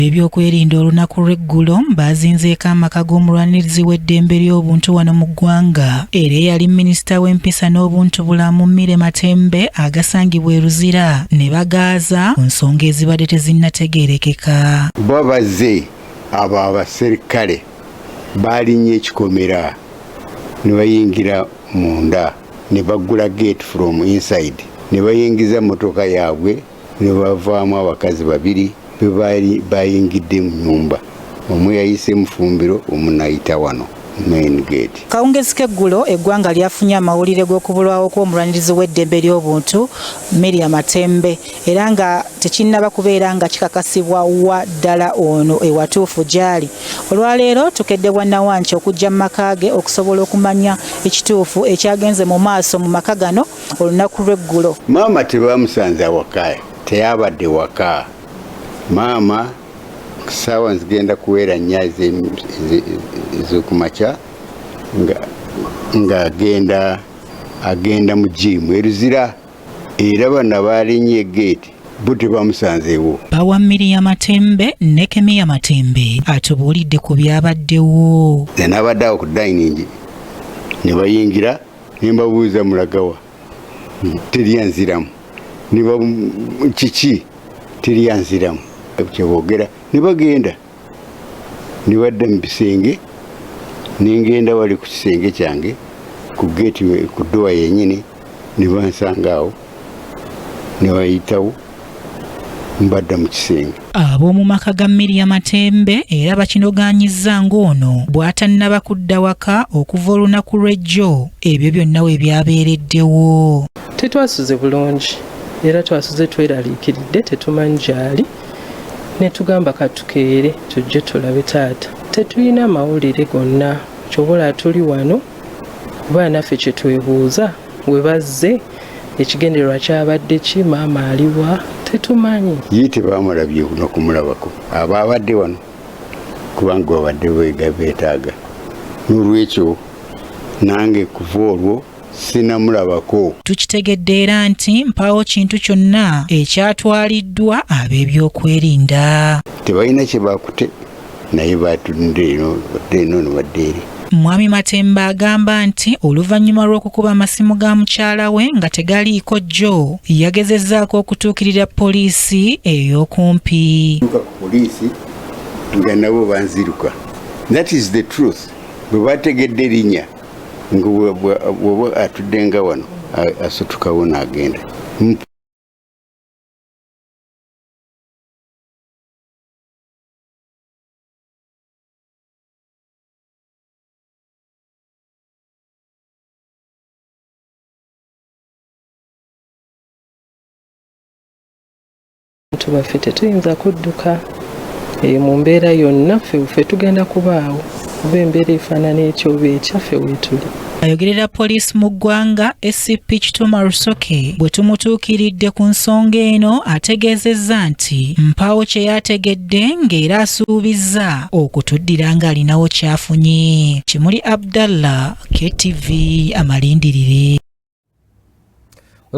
Ebyokwerinda olunaku lw'eggulo bazinzeeko amaka g'omulwanirizi w'eddembe ly'obuntu wano mu ggwanga era eyali minisita w'empisa n'obuntu bulamu Miria Matembe agasangibwa e Luzira ne bagaaza ku nsonga ezibadde tezinnategeerekeka. Babaze abo abaserikale baalinnye ekikomera ne bayingira munda ne baggula gate from inside ne bayingiza motoka yaabwe ne bavaamu abakazi babiri bayingidde mu nyumba. Omu yayise mufumbiro, omu n'ayita wano main gate. Kawungezi k'eggulo eggwanga lyafunye amawulire g'okubulwawo kw'omulwanirizi w'eddembe ly'obuntu Miria Matembe era nga tekinnaba kubeera nga kikakasibwa wa ddala ono ewatuufu gy'ali. Olwaleero tukedde bwannawanki okujja mu maka ge okusobola okumanya ekituufu ekyagenze mu maaso mu maka gano olunaku lw'eggulo. Maama tebamusanze awaka, teyabadde waka. Maama ssaawa nzigenda kuweera nnya ez'okumakya nga agenda mu jimu e Luzira era bano baalinnye egeeti bo tebamusanzeewo. Bawa Miria Matembe ne Miria Matembe atubuulidde ku byabaddewo. N'abadde awo ku dayiningi ne bayingira ne mbabuuza mulagawa teryanziramu kiki teryanziramu kyeboogera ne bagenda ne badda mu bisenge ne ngenda wali ku kisenge kyange ku geeti ku ddowa yennyini ne bansanga awo ne bayitawo mbadda mu kisenge. Ab'omu maka ga Miria Matembe era bakinogaanyizza ng'ono bw'atannaba kudda waka okuva olunaku lw'ejjo ebyo byonna we byabeereddewo. Tetwasuze bulungi era twasuze tweraliikiridde tetumanyi gy'ali ne tugamba katukeere tujje tulabe taata. Tetulina mawulire gonna kyobola tuli wano kuba naffe kye twebuuza we bazze ekigendererwa kyabadde ki, maama aliwa tetumanyi. Ye tebamulabye n'okumulabako aba abadde wano kubanga babadde beetaaga. N'olwekyo nange kuva olwo sinamulabako. Tukitegedde era nti mpaawo kintu kyonna ekyatwaliddwa ab'ebyokwerinda. Tebalina kye baakute naye baatudde eno ne badda eri. Mwami Matembe agamba nti oluvannyuma lw'okukuba amasimu ga mukyala we nga tegaliiko jjo yagezezzaako okutuukirira poliisi ey'okumpi. Ku poliisi nga nabo banziruka. That is the truth. Bwe bategedde erinnya bw'oba atudde nga wano asitukawo n'agenda. Baffe tetuyinza kudduka mu mbeera yonna ffe tugenda kubaawo oba embeera efaanana etyo oba ekyaffe weetuli. Ayogerera poliisi mu ggwanga SCP Kituma Rusoke bwe tumutuukiridde ku nsonga eno ategeezezza nti mpaawo kye yategedde ng'era asuubizza okutuddira ng'alinawo ky'afunye. Kimuli Abdallah, KTV Amalindirire.